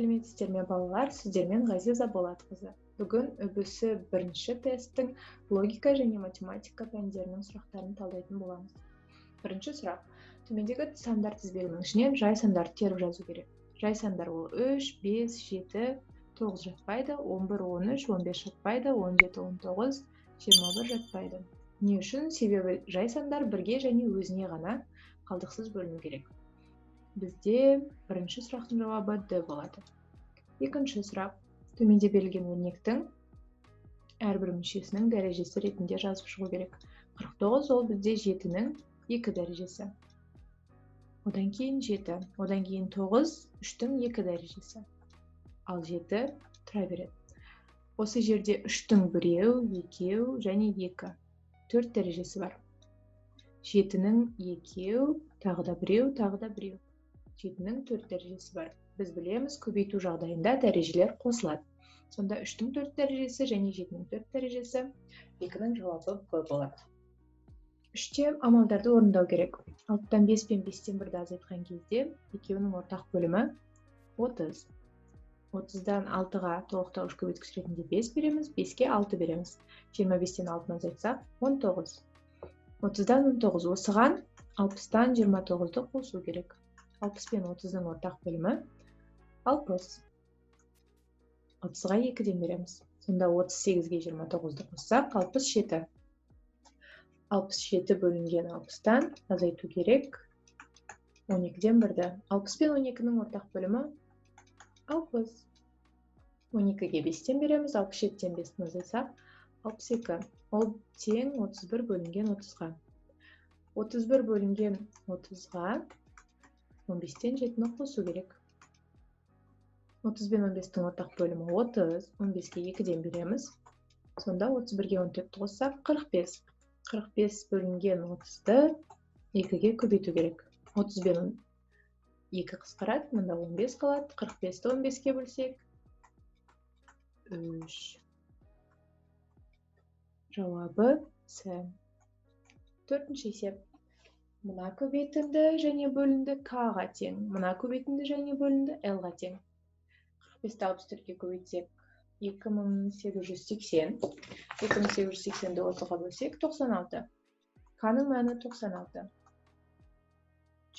сәлеметсіздер ме балалар, сіздермен Ғазиза Болатқызы. Бүгін үбісі бірінші тесттің логика және математика пәндерінің сұрақтарын талдайтын боламыз. Бірінші сұрақ. Төмендегі сандар тізбегінің ішінен жай сандарды теріп жазу керек. Жай сандар ол 3, 5, 7, 9 жатпайды, 11, 13, 15 жатпайды, 17, 19, 21 жатпайды. Не үшін? Себебі жай сандар бірге және өзіне ғана қалдықсыз бөліну керек. Бізде бірінші сұрақтың жауабы Д болады. Екінші сұрақ. Төменде берілген өрнектің әрбір мүшесінің дәрежесі ретінде жазып шығу керек. 49 ол бізде 7-нің 2 дәрежесі. Одан кейін 7. Одан кейін 9 3-тің 2 дәрежесі. Ал 7 тұра береді. Осы жерде 3-тің 1, 2 және 2. 4 дәрежесі бар. 7-нің 2, тағы да 1, тағы да 1. 7-нің 4 дәрежесі бар. Біз білеміз, көбейту жағдайында дәрежелер қосылады. Сонда 3-тің 4 дәрежесі және 7-нің 4 дәрежесі 2-нің жауабы Б болады. 3-те амалдарды орындау керек. 6-тан 5 пен 5-тен 1-ді азайтқан кезде екеуінің ортақ бөлімі 30. 30-дан 6-ға толықтауыш көбейткіш ретінде 5 береміз, 5-ке 6 береміз. 25-тен 6-ны азайтсақ 19. 30-дан 19 осыған 60-тан 29-ды қосу керек. 60 пен 30-ның ортақ бөлімі 60. 30-ға 2-ден береміз. Сонда 38-ге 29-ды қоссақ 67. 67 бөлінген 60-тан азайту керек 12-ден 1-ді. 60 пен 12-ның ортақ бөлімі 60. 12-ге 5-тен береміз, 67-тен 5-ні азайтсақ 62. Ол тең 31 бөлінген 30-ға. 31 бөлінген 30-ға 15-тен 7-ні қосу керек. 30 пен 15-тің ортақ бөлімі 30, 15-ге 2-ден береміз. Сонда 31-ге 14-ті қоссақ 45. 45 бөлінген 30-ды 2-ге көбейту керек. 30 пен 2 қысқарады, мында 15 қалады. 45-ті 15-ге бөлсек 3. Жауабы С. Төртінші есеп. Мына көбейтінді және бөлінді К-ға тең. Мына көбейтінді және бөлінді Л-ға тең. 45-ті 64-ге көбейтсек 2880. 2880-ді 30-ға бөлсек 96. К-ның мәні 96.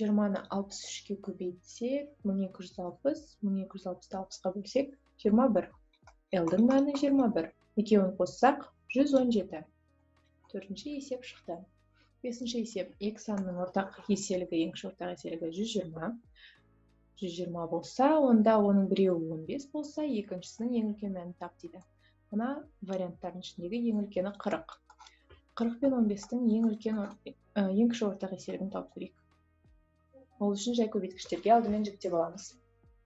20-ны 63-ге көбейтсек 1260. 1260-ті 60-ға бөлсек 21. Л-дің мәні 21. Екеуін қоссақ 117. Төртінші есеп шықты. Бесінші есеп. Екі санының ортақ еселігі, ең кіші ортақ еселігі 120. 120 болса, онда оның біреуі 15 болса, екіншісінің ең үлкен мәнін тап дейді. Мына варианттардың ішіндегі ең үлкені 40. 40 пен 15-тің ең кіші ортақ еселігін тауып көрейік. Ол үшін жай көбейткіштерге алдымен жіктеп аламыз.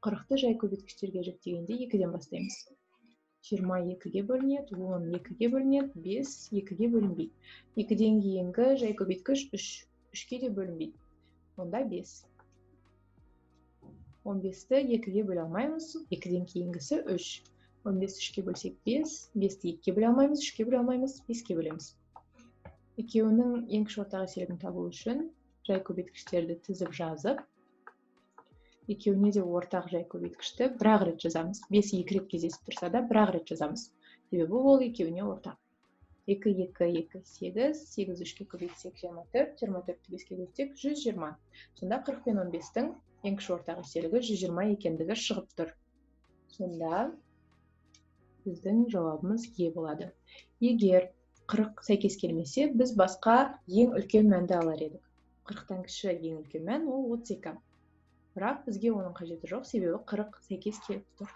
40-ты жай көбейткіштерге жіктегенде 2-ден бастаймыз. 20 2-ге бөлінеді, 10 2-ге бөлінеді, 5 2-ге бөлінбейді. 2-ден кейінгі жай көбейткіш 3. 3-ке де бөлінбейді. Онда 5. 15-ті 2-ге бөле алмаймыз, 2-ден кейінгісі 3. 15-ті 3-ке бөлсек 5, 5-ті 2-ге бөле алмаймыз, 3-ке бөле алмаймыз, 5-ке бөлеміз. Екеуінің ең кіші ортақ еселігін табу үшін жай көбейткіштерді тізіп жазып, екеуіне де ортақ жай көбейткішті бір-ақ рет жазамыз. 5 2 рет кездесіп тұрса да бір-ақ рет жазамыз. Себебі ол екеуіне ортақ. 2 2 2 8, 8 3-ке көбейтсек 24, 24-ті 5-ке бөлсек 120. Сонда 40 пен 15-тің ең кіші ортақ еселігі 120 екендігі шығып тұр. Сонда біздің жауабымыз Е болады. Егер 40 сәйкес келмесе, біз басқа ең үлкен мәнді алар едік. 40-тан кіші ең үлкен мән ол 32. Бірақ бізге оның қажеті жоқ, себебі 40 сәйкес келіп тұр.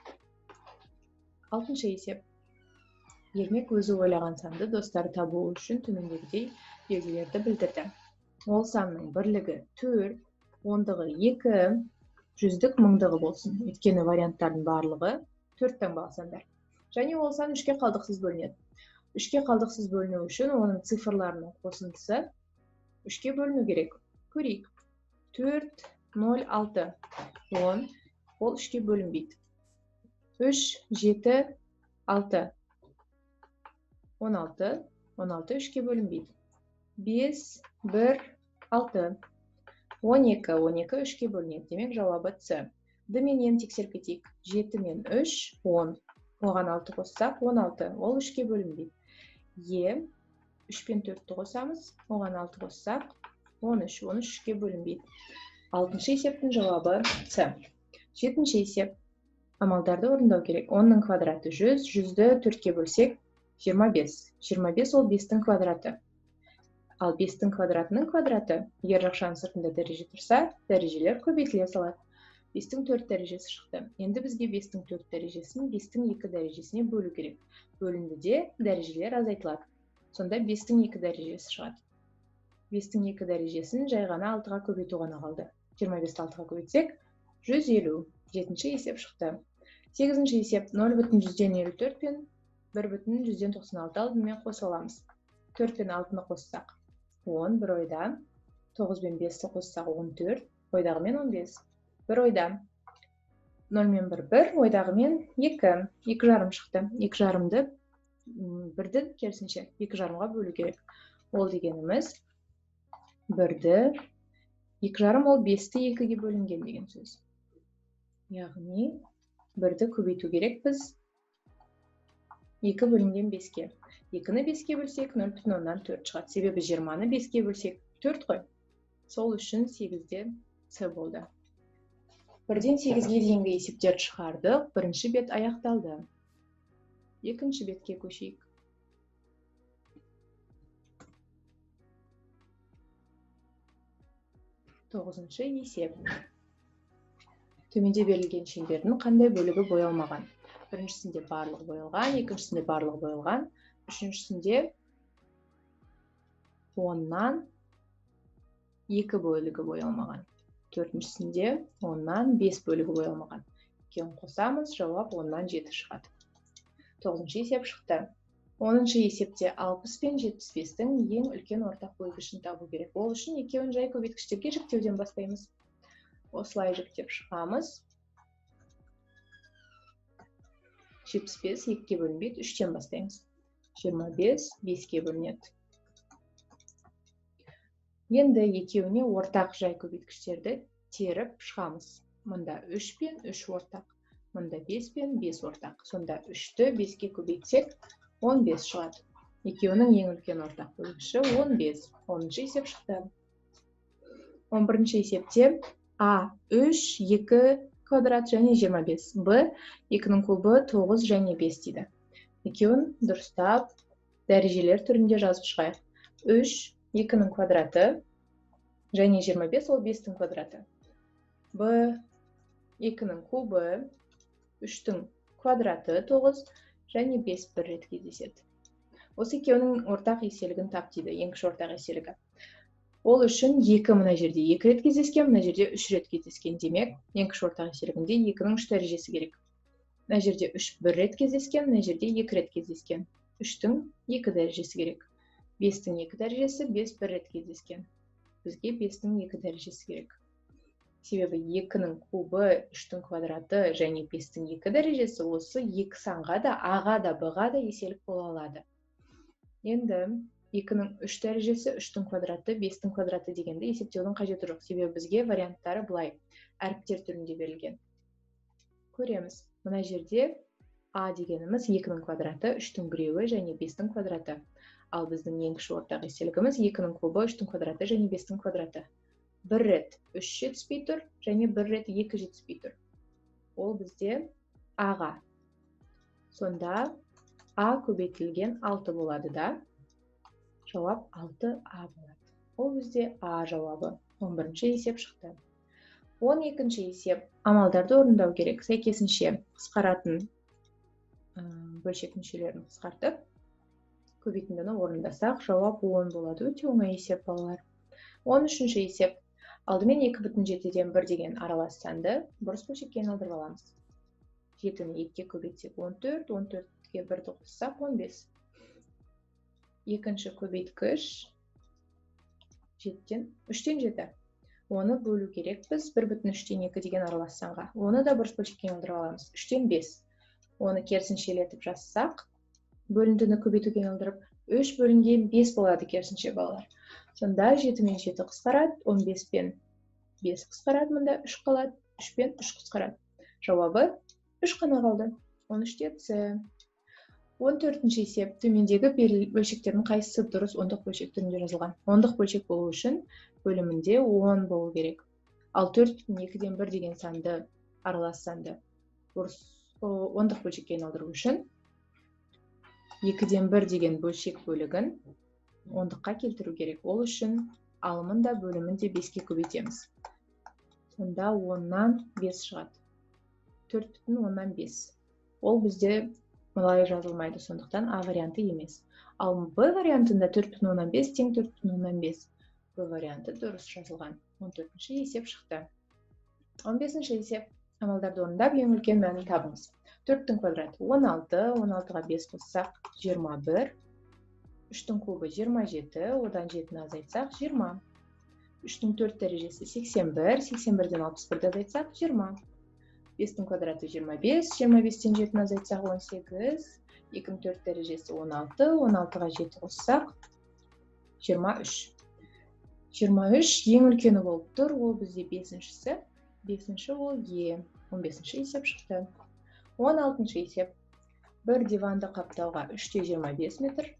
6-шы есеп. Ермек өзі ойлаған санды достары табу үшін төмендегідей белгілерді білдірді. Ол санның бірлігі 4, ондығы 2, жүздік мыңдығы болсын. Өйткені варианттардың барлығы 4-тен бал сандар. Және ол сан 3-ке қалдықсыз бөлінеді. 3-ке қалдықсыз бөліну үшін оның цифрларының қосындысы 3-ке бөліну керек. Көрейік. 4, 0, 6, 10. Ол 3-ке бөлінбейді. 3, 7, 6. 16. 16 3-ке бөлінбейді. 5, 1, 6. 12 3-ке бөлінеді. Демек жауабы С. мен тексеріп кетейік. 7 мен 3, 10. Оған 6 қоссақ, 16. Ол 3-ке бөлінбейді. 3 пен 4-ті қосамыз, оған 6 қоссақ, 13. 13-ке бөлінбейді. 6-шы есептің жауабы С. 7-ші есеп. Амалдарды орындау керек. 10-ның квадраты 100, 100-ді 4-ке бөлсек, 25. 25 ол 5-тің квадраты. Ал 5-тің квадратының квадраты, егер жақшаның сыртында дәреже тұрса, дәрежелер көбейтіле салады. 5-тің 4 дәрежесі шықты. Енді бізге 5-тің 4 дәрежесін 5-тің 2 дәрежесіне бөлу керек. Бөліндіде дәрежелер азайтылады. Сонда 5-тің 2 дәрежесі шығады. 5-тің 2 дәрежесін жай ғана 6-ға көбейту ғана қалды. 25-ті 6-ға көбейтсек, 150. 7-ші есеп шықты. 8-ші есеп 0,154 пен 1,196 алдымен қоса аламыз. 4 пен 6-ны қоссақ, 10, бір ойда. 9 пен 5-ті қоссақ, 14, ойдағымен 15. Бір ойда. 0 мен 1, 1, ойдағымен 2. 2 жарым шықты. 2 жарымды 1-ді керісінше 2 жарымға бөлу керек. Ол дегеніміз 1-ді 2 жарым ол 5-ті 2-ге бөлінген деген сөз. Яғни 1-ді көбейту керек біз 2 бөлінген 5-ке. 2-ні 5-ке бөлсек 0,4 шығады. Себебі 20-ны 5-ке бөлсек 4 қой. Сол үшін 8-де С болды. 1-ден 8-ге дейінгі есептерді шығардық. Бірінші бет аяқталды. Екінші бетке көшейік. Тоғызыншы есеп. Төменде берілген шеңбердің қандай бөлігі боялмаған? Біріншісінде барлығы боялған, екіншісінде барлығы боялған, үшіншісінде 10-нан 2 бөлігі боялмаған. Төртіншісінде 10-нан 5 бөлігі боялмаған. Кейін қосамыз, жауап 10-нан 7 шығады. 9-шы есеп шықты. 10-шы есепте 60 пен 75-тің ең үлкен ортақ бөлгішін табу керек. Ол үшін екеуін жай көбейткіштерге жіктеуден бастаймыз. Осылай жіктеп шығамыз. 75 2-ге бөлінбейді, 3-тен бастаймыз. 25 5-ге бөлінеді. Енді екеуіне ортақ жай көбейткіштерді теріп шығамыз. Мұнда 3 пен 3 ортақ. Мұнда 5 пен 5 ортақ. Сонда 3-ті 5-ге көбейтсек 15 шығады. Екеуінің ең үлкен ортақ бөлгіші 15. 10-шы есеп шықты. 11-ші есепте А 3, 2 квадрат және 25. Б 2-нің кубы 9 және 5 дейді. Екеуін дұрыстап дәрежелер түрінде жазып шығайық. 3 2-нің квадраты және 25 ол 5-тің квадраты. Б 2-нің кубы 3-тің квадраты 9 және 5 бір рет кездеседі. Осы екеуінің ортақ еселігін тап дейді, ең кіші ортақ еселігі. Ол үшін 2 мына жерде 2 рет кездескен, мына жерде 3 рет кездескен. Демек, ең кіші ортақ еселігінде 2-нің 3 дәрежесі керек. Мына жерде 3 бір рет кездескен, мына жерде 2 рет кездескен. 3-тің 2 дәрежесі керек. 5-тің 2 дәрежесі 5 бір рет кездескен. Бізге 5-тің 2 дәрежесі керек. Себебі 2-нің кубы 3-тің квадраты және 5-тің 2 дәрежесі осы 2 санға да, А-ға да, Б-ға да еселік бола алады. Енді 2-нің 3 дәрежесі 3-тің квадраты, 5-тің квадраты дегенді есептеудің қажеті жоқ. Себебі бізге варианттары былай, әріптер түрінде берілген. Көреміз. Мына жерде А дегеніміз 2-нің квадраты, 3-тің біреуі және 5-тің квадраты. Ал біздің ең кіші ортақ еселігіміз 2-нің кубы, 3-тің квадраты және 5-тің квадраты. Бір рет 3 жетіспей тұр, және бір рет 2 жетіспей тұр. Ол бізде А-ға. Сонда А көбейтілген 6 болады да. Жауап 6А болады. Ол бізде А жауабы. 11-ші есеп шықты. 12-ші есеп. Амалдарды орындау керек. Сәйкесінше қысқаратын бөлшек мүшелерін қысқартып, көбейтіндіні орындасақ, жауап 10 болады. Өте оңай есеп балалар. 13-ші есеп. Алдымен 2,7-ден 1 деген аралас санды бұрыс бөлшекке айналдырып аламыз. 7-ні 2-ге көбейтсек 14, 14-ге 1-ді қоссақ 15. Екінші көбейткіш 3-тен 7. Оны бөлу керек біз 1,3-тен 2 деген аралас санға. Оны да бұрыс бөлшекке айналдырып аламыз. 3-тен 5. Оны керісіншелетіп жазсақ, бөліндіні көбейтуге айналдырып 3 бөлінген 5 болады керісінше балалар. Сонда 7 мен 7 қысқарады, 15 пен 5 қысқарады, мұнда 3 қалады. 3-пен 3 қысқарады. Жауабы 3 қана қалды. 13-те С. 14-ші есеп. Төмендегі бөлшектердің қайсысы дұрыс ондық бөлшек түрінде жазылған? Ондық бөлшек болу үшін бөлімінде 10 болу керек. Ал 4,2-ден 1 деген санды, аралас санды ондық бөлшекке айналдыру үшін 2-ден 1 деген бөлшек бөлігін ондыққа келтіру керек. Ол үшін алымын да бөлімін де 5-ке көбейтеміз. Сонда 10-нан 5 шығады. 4,5. Ол бізде былай жазылмайды, сондықтан А варианты емес. Ал Б вариантында 4,5 тең 4,5. Б варианты дұрыс жазылған. 14-ші есеп шықты. 15-ші есеп. Амалдарды орындап, ең үлкен мәнін табыңыз. 4-тің квадраты 16, 16-ға 5 қоссақ 21. 3-тің кубы 27, одан 7-ні азайтсақ 20. 3-тің 4 дәрежесі 81, 81-ден 61-ді азайтсақ 20. 5-тің квадраты 25, 25-тен 7-ні азайтсақ 18, 2-нің 4 дәрежесі 16, 16-ға 7 қоссақ 23. 23 ең үлкені болып тұр, ол бізде 5-шісі. 5-ші ол Е. 15-ші есеп шықты. 16-ші есеп. Бір диванды қаптауға 3,25 метр.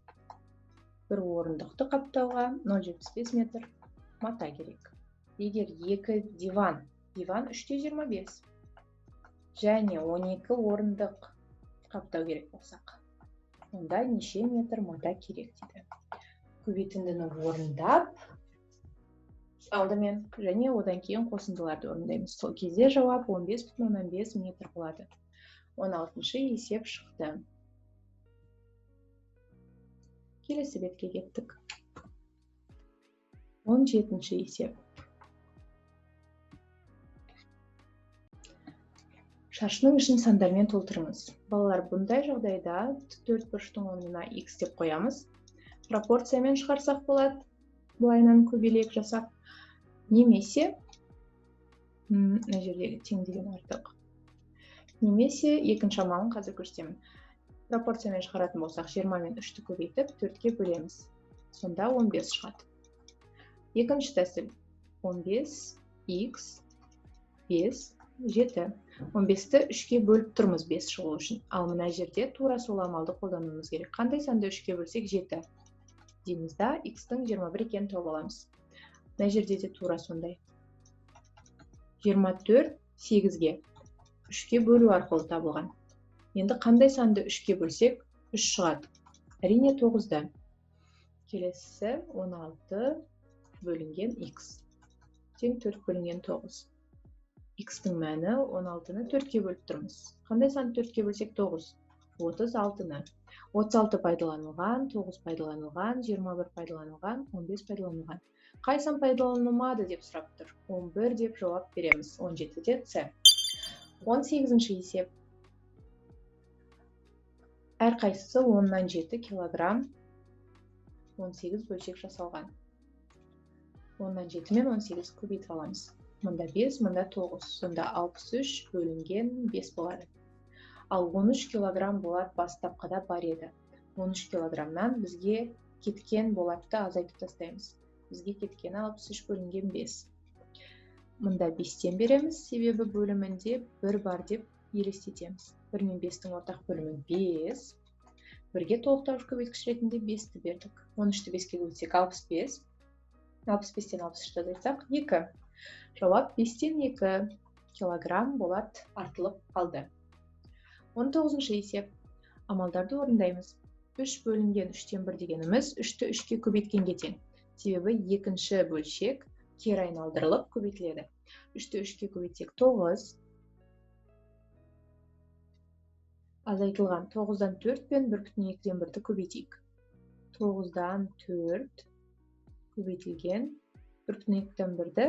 Бір орындықты қаптауға 0,75 метр мата керек. Егер 2 диван 3,25 және 12 орындық қаптау керек болсақ, онда неше метр мата керек дейді. Көбейтіндіні орындап, алдымен және одан кейін қосындыларды орындаймыз. Сол кезде жауап 15,5 метр болады. 16-ші есеп шықты. Келесі бетке кеттік. 17-ші есеп. Шаршының ішін сандармен толтырыңыз. Балалар, бұндай жағдайда төрт бұрыштың орнына x деп қоямыз. Пропорциямен шығарсақ болады. Бұлайынан көбелек жасап. Немесе, мына жердегі тең деген артық. Немесе екінші амалын қазір көрсетемін. Пропорциямен шығаратын болсақ, 20 мен 3-ті көбейтіп 4-ке бөлеміз. Сонда 15 шығады. Екінші тәсіл. 15, x, 5, 7. 15-ті 3-ке бөліп тұрмыз 5 шығу үшін. Ал мына жерде тура сол амалды қолдануымыз керек. Қандай санды 3-ке бөлсек 7. Дейміз да, x-тің 21 екенін тауып аламыз. Мына жерде де тура сондай. 24 8-ге 3-ке бөлу арқылы табылған. Енді қандай санды 3-ке бөлсек 3 шығады. Әрине 9-да. Келесі 16 бөлінген x. Тең 4 бөлінген 9. X-тің мәні 16-ны 4-ке бөліп тұрмыз. Қандай санды 4-ке бөлсек 9? 36-ны. 36 пайдаланылған, 9 пайдаланылған, 21 пайдаланылған, 15 пайдаланылған. Қай сан пайдаланылмады деп сұрап тұр. 11 деп жауап береміз. 17-де С. 18-ші есеп. Әр қайсысы 10-нан 7 килограмм 18 бөлшек жасалған. 10-нан 7 мен 18 көбейтіп аламыз. Мұнда 5, мұнда 9. Сонда 63 бөлінген 5 болады. Ал 13 килограмм болат бастапқыда бар еді. 13 килограммнан бізге кеткен болатты азайтып тастаймыз. Бізге кеткені 63 бөлінген 5. Мұнда 5-тен береміз, себебі бөлімінде 1 бар деп елестетеміз. 1 мен 5-тің ортақ бөлімі 5. Бірге толықтауыш көбейткіш ретінде 5-ті бердік. 13-ті 5-ке көбейтсек 65. 65-тен 63-ті азайтсақ 2. Жауап 5-тен 2 килограмм болат артылып қалды. 19-ші есеп. Амалдарды орындаймыз. 3 бөлінген 3-тен 1 дегеніміз 3-ті 3-ке көбейткенге тең. Себебі екінші бөлшек кері айналдырылып көбейтіледі. 3-ті 3-ке көбейтсек 9. Азайтылған 9-дан 4 пен 1,2-ден 1-ті көбейтейік. 9-дан 4 көбейтілген 1,2-ден 1-ді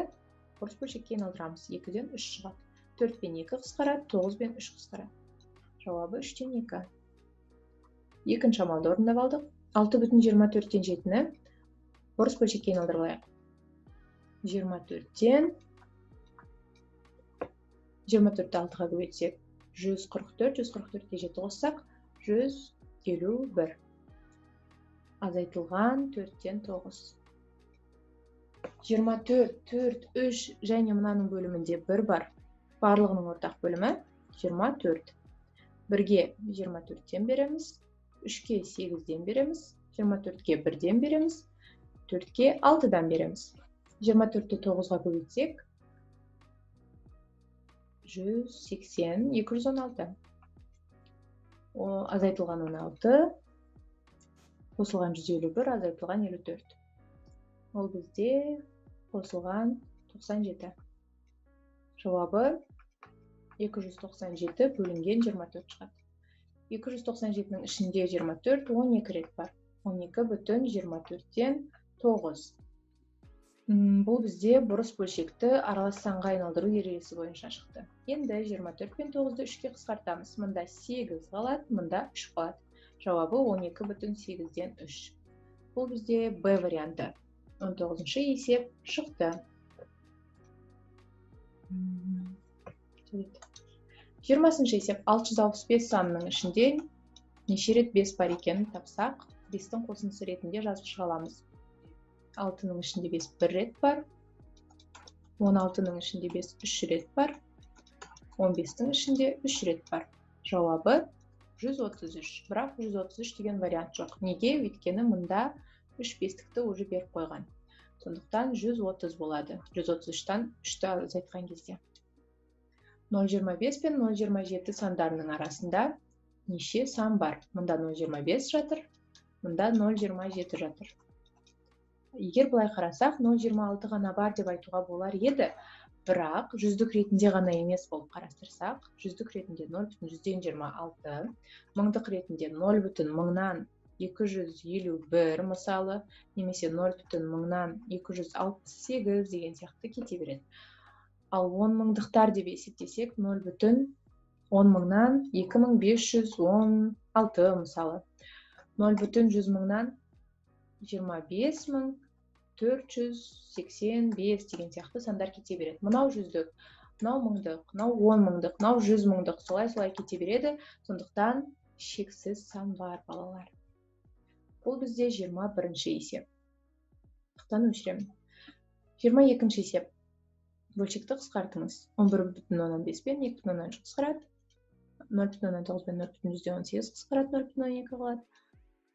орыс бөлшекке айналдырамыз. 2-ден 3 шығады. 4 пен 2 қысқарады, 9 пен 3 қысқарады. Жауабы 3-тен 2. Екінші амалды орындап алдық. 6,24-тен 7-ні орыс бөлшекке айналдырайық. 24-тен 24-ті 6-ға көбейтсек 144, 144-ке 7 қоссақ 151. Азайтылған 4-тен 9. 24, 4, 3 және мынаның бөлімінде 1 бар. барлығының ортақ бөлімі 24. 1-ге 24-тен береміз, 3-ке 8-ден береміз, 24-ке 1-ден береміз, 4-ке 6-дан береміз. 24-ті 9-ға көбейтсек, 180, 216. Азайтылған 16, қосылған 151, азайтылған 54. Ол бізде қосылған 97. Жауабы 297 бөлінген 24 шығады. 297-нің ішінде 24 12 рет бар. 12 бүтін 24-тен 9. Бұл бізде бұрыс бөлшекті аралас санға айналдыру ережесі бойынша шықты. Енді 24 пен 9-ды 3-ке қысқартамыз. Мұнда 8 қалады, мұнда 3 қалады. Жауабы 12 бүтін 8-ден 3. Бұл бізде Б варианты. 19-шы есеп шықты. 20-шы есеп 665 санының ішінде неше рет 5 бар екенін тапсақ, 5-тің қосындысы ретінде жазып шыға аламыз. 6-ның ішінде 5 1 рет бар, 16-ның ішінде 5 3 рет бар, 15-тің ішінде 3 рет бар. Жауабы 133. Бірақ 133 деген вариант жоқ. Неге? Өйткені мұнда 3 бестікті уже беріп қойған. Сондықтан 130 болады. 133-тан 3-ті азайтқан кезде. 0,25 пен 0,27 сандарының арасында неше сан бар? Мұнда 0,25 жатыр, мұнда 0,27 жатыр. Егер бұлай қарасақ, 0,26 ғана бар деп айтуға болар еді, бірақ жүздік ретінде ғана емес болып қарастырсақ, жүздік ретінде 0,126, мыңдық ретінде 0,1000-нан 251 мысалы, немесе 0,1000-нан 268 деген сияқты кете береді. Ал 10 мыңдықтар деп есептесек, 0,1000-нан 2516 мысалы. 0,100-нан 25485 деген сияқты сандар кете береді. Мынау жүздік, мынау мыңдық, мынау 10 мыңдық, мынау 100 мыңдық, солай кете береді. Сондықтан шексіз сан бар, балалар. Бұл бізде 21-ші есеп. Қықтан өшіремін. 22-ші есеп. Бөлшекті қысқартыңыз. 11,5 пен 2,3 қысқарады. 0,9 пен 0,18 қысқарады, 0,12 қалады.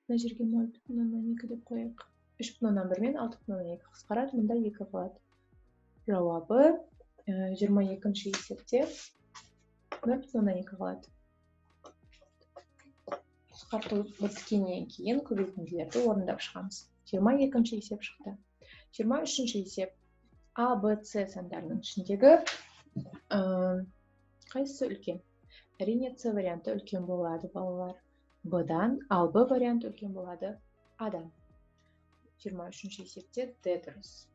Мына жерге 0,12 деп қояйық. 3,1 мен 6,2 қысқарады, мұнда 2 қалады. Жауабы 22-ші есепте 0,12 қалады. Қысқартылып біткеннен кейін көбейтінділерді орындап шығамыз. 22-ші есеп шықты. 23-ші есеп. А, Б, С сандарының ішіндегі қайсысы үлкен? Әрине, С варианты үлкен болады, балалар. Б-дан, ал Б варианты үлкен болады А-дан. 23-ші есепте Д дұрыс.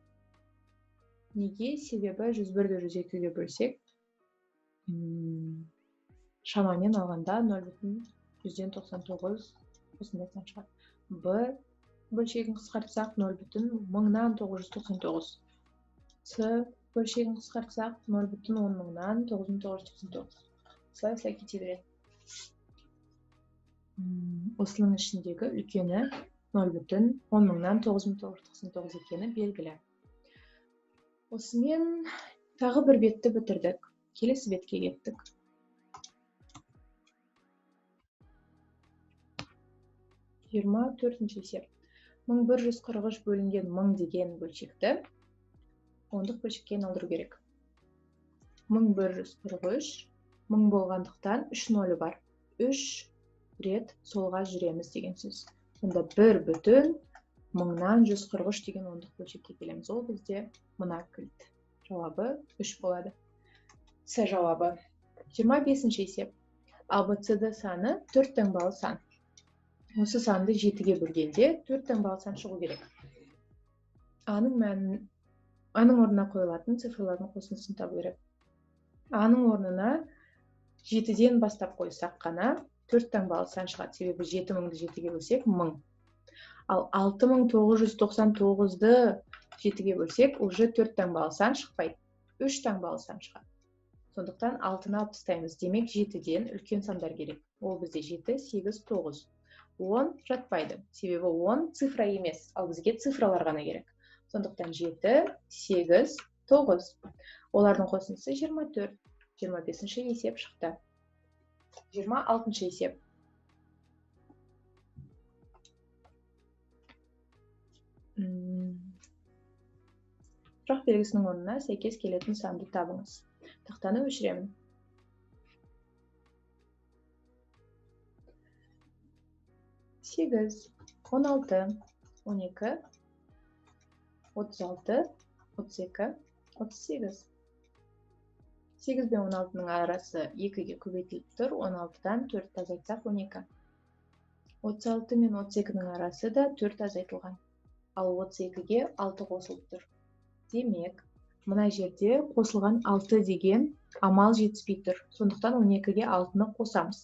Неге? Себебі 101-ді 102-ге бөлсек, шамамен алғанда 0,199 осындай сан шығады. Б бөлшегін қысқартсақ 0,1000-нан 999. С бөлшегін қысқартсақ 0,1000-нан 9999. Солай кете береді. Осының ішіндегі үлкені 0,1000-нан 9999 екені белгілі. Осымен тағы бір бетті бітірдік. Келесі бетке кеттік. 24-ші есеп. 1143 бөлінген 1000 деген бөлшекті ондық бөлшекке айналдыру керек. 1143 1000 болғандықтан 3 нөлі бар. 3 рет солға жүреміз деген сөз. Сонда 1,1000-нан 143 деген ондық бөлшекке келеміз. Ол бізде мына кілт. Жауабы 3 болады. С жауабы. 25-ші есеп. АБЦД саны 4 таңбалы сан. Осы санды 7-ге бөлгенде 4 таңбалы сан шығу керек. Аның орнына қойылатын цифрлардың қосындысын табу керек. Аның орнына 7-ден бастап қойсақ қана 4 таңбалы сан шығады. Себебі 7000-ді 7-ге бөлсек 1000. Ал 6999-ды 7-ге бөлсек, уже 4 таңбалы сан шықпайды. 3 таңбалы сан шығады. Сондықтан 6-ны алып тастаймыз. Демек 7-ден үлкен сандар керек. Ол бізде 7, 8, 9. 10 жатпайды. Себебі 10 цифра емес, ал бізге цифралар ғана керек. Сондықтан 7, 8, 9. Олардың қосындысы 24. 25-ші есеп шықты. 26-ші есеп. Сұрақ белгісінің орнына сәйкес келетін санды табыңыз. Тақтаны өшіремін. 8, 16, 12, 36, 32, 38. 8 бен 16-ның арасы 2-ге көбейтіліп тұр, 16-дан 4 азайтсақ 12. 36 мен 32-ның арасы да 4 азайтылған, ал 32-ге 6 қосылып тұр. Демек, мына жерде қосылған 6 деген амал жетіспей тұр. Сондықтан 12-ге 6-ны қосамыз.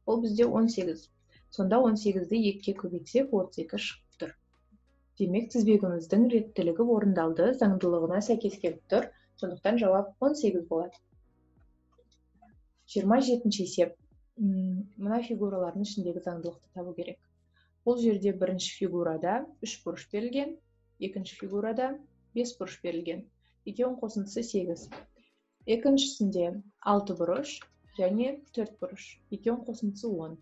Ол бізде 18. Сонда 18-ді 2-ге көбейтсек 32 шығып тұр. Демек, тізбегіміздің реттілігі орындалды, заңдылығына сәйкес келіп тұр. Сондықтан жауап 18 болады. 27-ші есеп. Мына фигуралардың ішіндегі заңдылықты табу керек. Бұл жерде бірінші фигурада 3 бұрыш берілген, екінші фигурада 5 бұрыш берілген. Екеуінің қосындысы 8. Екіншісінде 6 бұрыш және 4 бұрыш. Екеуінің қосындысы 10.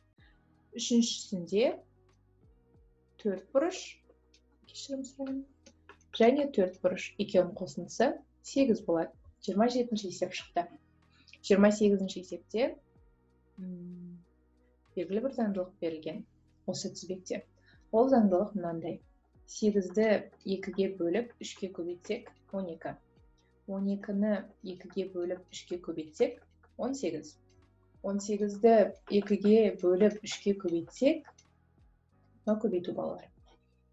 Үшіншісінде 4 бұрыш, және 4 бұрыш. Екеуінің қосындысы 8 болады. 27-ші есеп шықты. 28-ші есепте белгілі бір заңдылық берілген осы тізбекте. Ол заңдылық мынандай. 8-ді 2-ге бөліп 3-ге көбейтсек 12. 12-ні 2-ге бөліп 3-ге көбейтсек 18. 18-ді 2-ге бөліп 3-ге көбейтсек, көбейту балалар.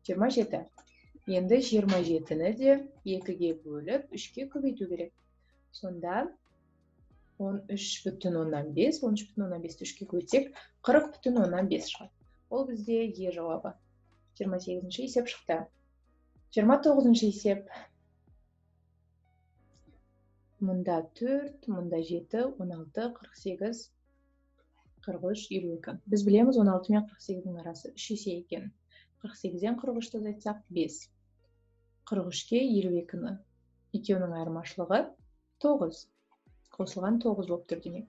27. Енді 27-ні де 2-ге бөліп 3-ге көбейту керек. Сонда 13,5, 13,5-ті 3-ге көбейтсек 40,5 шығады. Ол бізде Е жауабы. 28-ші есеп шықты. 29-ші есеп. Мұнда 4, мұнда 7, 16, 48, 43, 52. Біз білеміз 16 мен 48-дің арасы 3 есе екен. 48-ден 43-ті азайтсақ 5. 43-ке 52-ні. Екеуінің айырмашылығы 9. Қосылған 9 болып тұр демек.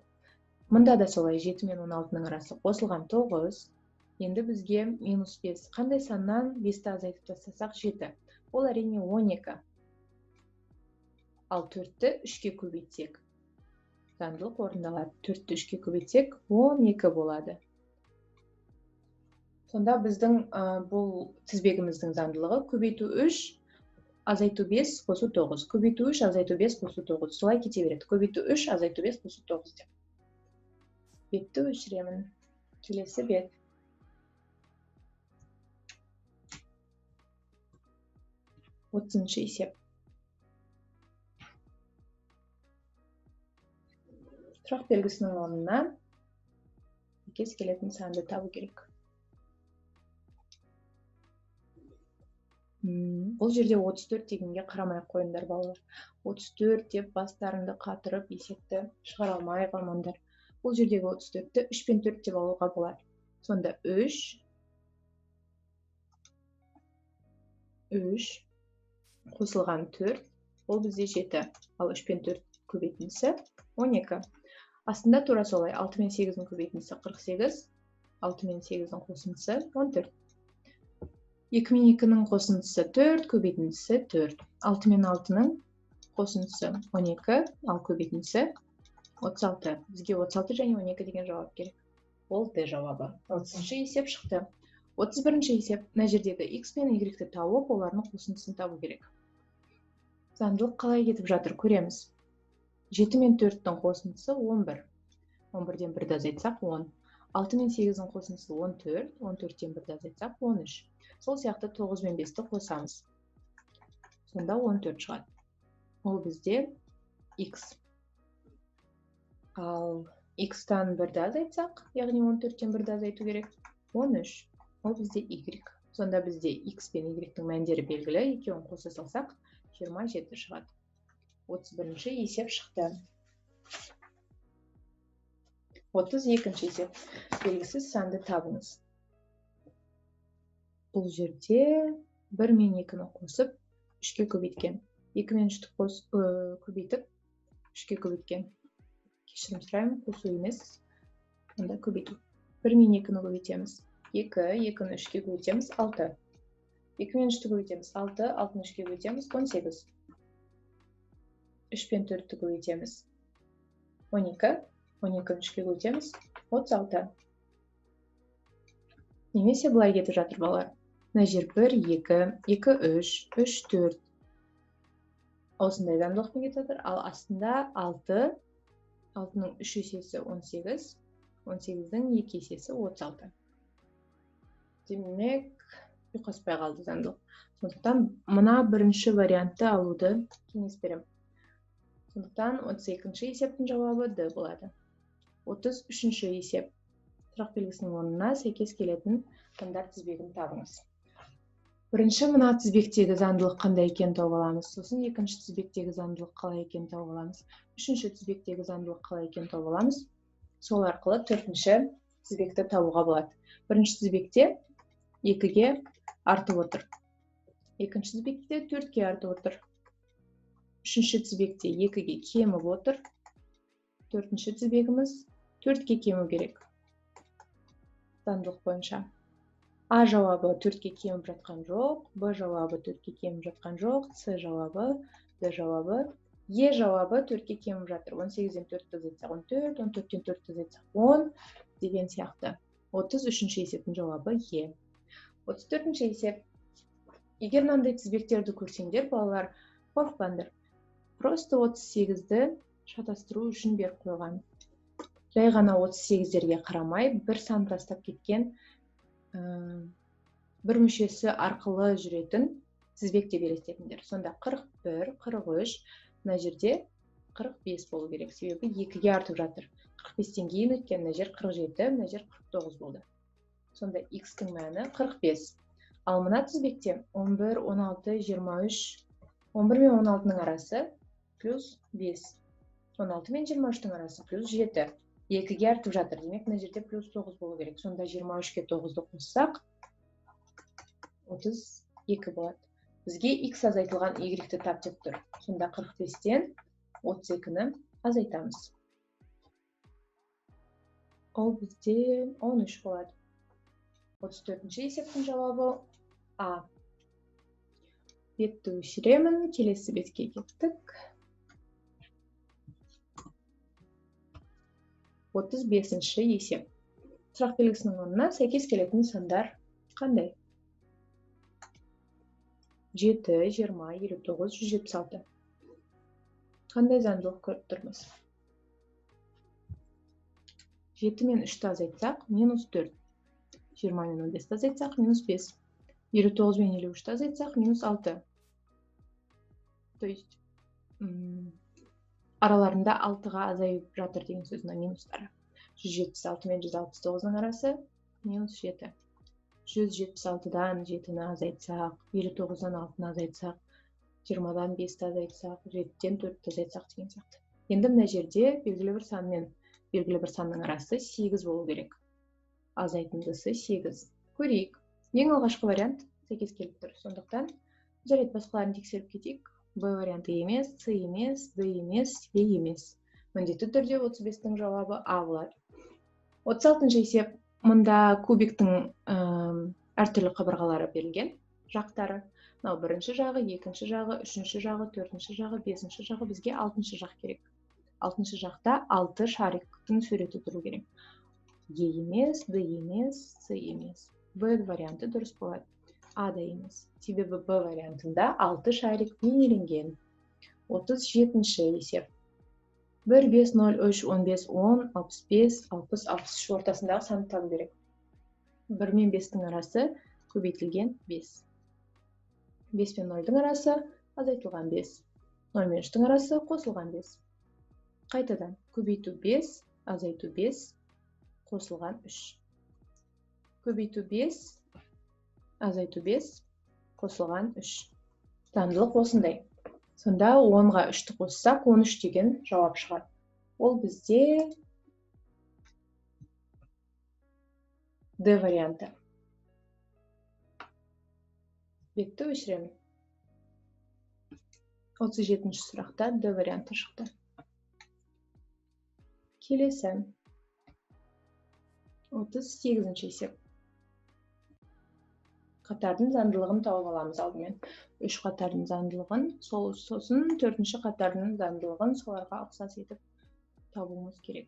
Мұнда да солай 7 мен 16-ның арасы қосылған 9. Енді бізге минус 5. Қандай саннан 5-ті азайтып тастасақ 7. Ол әрине 12. Ал 4-ті 3-ке көбейтсек. Заңдылық орындалады. 4-ті 3-ке көбейтсек 12 болады. Сонда біздің бұл тізбегіміздің заңдылығы көбейту 3, азайту 5, қосу 9. Көбейту 3, азайту 5, қосу 9. Солай кете береді. Көбейту 3, азайту 5, қосу 9 деп. Бетті өшіремін. Келесі бет. Отызыншы есеп. Сұрақ белгісінің орнына сәйкес келетін санды табу керек. Бұл жерде 34 дегенге қарамай қойыңдар балалар. 34 деп бастарыңды қатырып есепті шығара алмай қалмаңдар. Бұл жердегі 34-ті 3 пен 4 деп алуға болады. Сонда 3 қосылған 4, ол бізде 7. Ал 3 пен 4 көбейтіндісі 12. Астында тура солай 6 мен 8-дің көбейтіндісі 48, 6 мен 8-дің қосындысы 14. 2 мен 2-ның қосындысы 4, көбейтіндісі 4. 6 мен 6-ның қосындысы 12, ал көбейтіндісі 36. Бізге 36 және 12 деген жауап керек. Ол Д жауабы. 30-шы есеп шықты. 31-ші есеп. Мына жердегі X пен Y-ті тауып, олардың қосындысын табу керек. Заңдылық қалай кетіп жатыр, көреміз. 7 мен 4-дің қосындысы 11. 11-ден 1-ді азайтсақ 10. 6 мен 8-дің қосындысы 14. 14-ден 1-ді азайтсақ 13. Сол сияқты 9 мен 5-ті қосамыз. Сонда 14 шығады. Ол бізде X. Ал X-тан 1-ді азайтсақ, яғни 14-тен 1-ді азайту керек. 13. Ол бізде Y. Сонда бізде X пен Y-тің мәндері белгілі. Екеуін қоса салсақ, 27 шығады. 31-ші есеп шықты. 32-ші есеп. Белгісіз санды табыңыз. Бұл жерде 1 мен 2-ні қосып 3-ке көбейткен. 2 мен 3-ті көбейтіп 3-ке көбейткен. Кешірім сұраймын, қосу емес. Онда көбейту. 1 мен 2-ні көбейтеміз. 2, 2-ні 3-ке көбейтеміз, 6. 2 мен 3-ті көбейтеміз, 6, 6-ны 3-ке көбейтеміз, 18. 3 пен 4-ті көбейтеміз, 12, 12-ні 3-ке көбейтеміз, 36. Немесе бұлай кетіп жатыр балалар. Мына жер 1, 2, 2, 3, 3, 4. Осындай заңдылықпен кетіп жатыр. Ал астында 6, 6-ның 3 есесі 18, 18-дің 2 есесі 36. Демек, ұйқаспай қалды заңдылық. Сондықтан мына бірінші вариантты алуды кеңес беремін. Сондықтан 32-ші есептің жауабы Д болады. 33-ші есеп. Сұрақ белгісінің орнына сәйкес келетін сандар тізбегін табыңыз. Бірінші мына тізбектегі заңдылық қандай екенін тауып аламыз. Сосын екінші тізбектегі заңдылық қалай екенін тауып аламыз. Үшінші тізбектегі заңдылық қалай екенін тауып аламыз. Сол арқылы төртінші тізбекті табуға болады. Бірінші тізбекте 2-ге артып отыр. Екінші тізбекте 4-ге артып отыр. Үшінші тізбекте 2-ге кеміп отыр. Төртінші тізбегіміз 4-ге кему керек. Заңдылық бойынша. А жауабы 4-ке кеміп жатқан жоқ, Б жауабы 4-ке кеміп жатқан жоқ, С жауабы, Д жауабы, Е жауабы 4-ке кеміп жатыр. 18-ден 4-ті азайтсақ 14, 14-тен 4-ті азайтсақ 10 деген сияқты. 33-ші есептің жауабы Е. 34-ші есеп. Егер мынандай тізбектерді көрсеңдер, балалар, қорықпаңдар. Просто 38-ді шатастыру үшін беріп қойған. Жай ғана 38-дерге қарамай, бір сан тастап кеткен бір мүшесі арқылы жүретін тізбекте елестетіңдер. Сонда 41, 43, мына жерде 45 болу керек. Себебі 2-ге артып жатыр. 45-тен кейін өткен мына жер 47, мына жер 49 болды. Сонда X-тің мәні 45. Ал мына тізбекте 11, 16, 23, 11 мен 16-ның арасы плюс 5. 16 мен 23-дің арасы плюс 7. 2-ге артып жатыр. Демек, мына жерде плюс 9 болу керек. Сонда 23-ке 9-ды қоссақ 32 болады. Бізге X азайтылған Y-ті тап деп тұр. Сонда 45-тен 32-ні азайтамыз. Ол бізде 13 болады. 34-ші есептің жауабы А. Бетті өшіремін. Келесі бетке кеттік. 35-ші есеп. Сұрақ белгісінің орнына сәйкес келетін сандар қандай? 7, 20, 59, 176. Қандай заңдылық көріп тұрмыз? 7 мен 3-ті азайтсақ, минус 4. 20 мен 15-ті азайтсақ, минус 5. 29 мен 53-ті азайтсақ, минус 6. То есть, араларында 6-ға азайып жатыр деген сөзінің минустары. 176 мен 169-ның арасы минус 7. 176-дан 7-ні азайтсақ, 59-дан 6-ны азайтсақ, 20-дан 5-ті азайтсақ, 7-ден 4-ті азайтсақ деген сияқты. Енді мына жерде белгілі бір сан мен белгілі бір санның арасы 8 болу керек. Азайтындысы 8. Көрейік. Ең алғашқы вариант сәйкес келіп тұр. Сондықтан жарайды, басқаларын тексеріп кетейік. Б варианты емес, С емес, Д емес, Е емес. Міндетті түрде 35-тің жауабы А болады. 36-ші есеп. Мұнда кубиктің әртүрлі қабырғалары берілген жақтары. Мынау бірінші жағы, екінші жағы, үшінші жағы, төртінші жағы, бесінші жағы, бізге 6-шы жақ керек. 6-шы жақта 6 шариктің суреті тұру керек. Е емес, Д емес, С емес. В варианты дұрыс болады. А да емес. Себебі Б вариантында 6 шарик бейнеленген. 37-ші есеп. 1, 5, 0, 3, 15, 10, 65, 60, 63 ортасындағы санды табу керек. 1 мен 5-тің арасы көбейтілген 5. 5 мен 0-дің арасы азайтылған 5. 0 мен 3-тің арасы қосылған 5. Қайтадан көбейту 5, азайту 5, қосылған 3. Көбейту 5, азайту 5, қосылған 3. Заңдылық осындай. Сонда 10-ға 3-ті қоссақ, 13 деген жауап шығады. Ол бізде Д варианты. Бетті өшіремін. 37-ші сұрақта Д варианты шықты. Келесі. 38-ші есеп. Қатардың заңдылығын тауып аламыз алдымен. 3 қатардың заңдылығын, сосын 4-ші қатардың заңдылығын соларға ұқсас етіп табуымыз керек.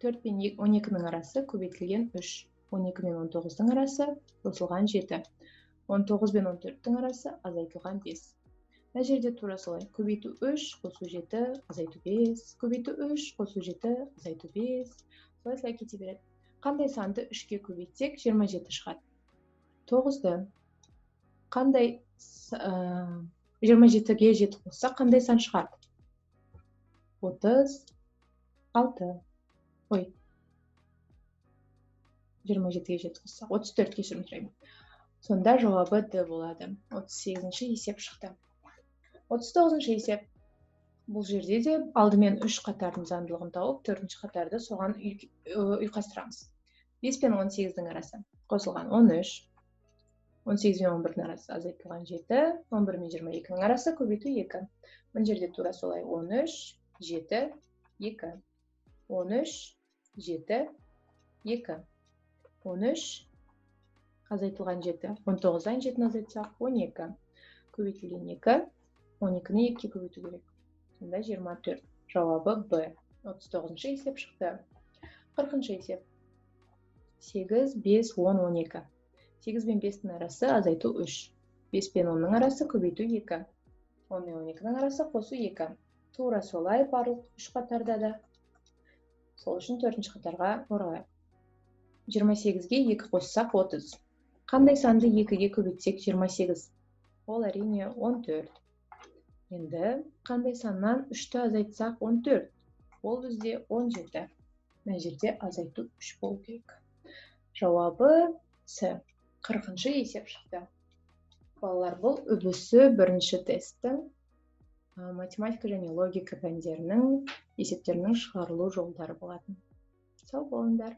4 пен 12-нің арасы көбейтілген 3. 12 мен 19-ның арасы қосылған 7. 19 пен 14-дің арасы азайтылған 5. Мына жерде тура солай. Көбейту 3, қосу 7, азайту 5. Көбейту 3, қосу 7, азайту 5. Солай кете береді. Қандай санды 3-ке көбейтсек 27 шығады. 9-ды қандай 27-ге 7 қоссақ қандай сан шығады? 36. Ой. 27-ге 7 қоссақ 34 кешірім сұраймын. Сонда жауабы Д болады. 38-ші есеп шықты. 39-ші есеп. Бұл жерде де алдымен 3 қатардың заңдылығын тауып, 4-ші қатарды соған ұйқастырамыз. 5 пен 18-дің арасы қосылған 13. 18 пен 11-дің арасы азайтылған 7. 11 мен 22-ның арасы көбейту 2. Бұл жерде тура солай 13, 7, 2. 13, 7, 2. 13, азайтылған 7. 19-дан 7-ні азайтсақ 12. Көбейтілген 2. 12-ні 2-ке көбейту керек. Сонда 24. Жауабы Б. 39-ші есеп шықты. 40-ші есеп. 8, 5, 10, 12. 8 пен 5-дің арасы азайту 3. 5 пен 10-ның арасы көбейту 2. 10 мен 12-ның арасы қосу 2. Тура солай барлық 3 қатарда да. Сол үшін 4-ші қатарға оралайық. 28-ге 2 қоссақ 30. Қандай санды 2-ге көбейтсек 28? Ол әрине 14. Енді қандай саннан 3-ті азайтсақ 14? Ол бізде 17. Мына жерде азайту 3 болу керек. Жауабы С. 40-ші есеп шықты. Балалар, бұл үбісі бірінші тесттің математика және логика пәндерінің есептерінің шығарылу жолдары болатын. Сау болыңдар.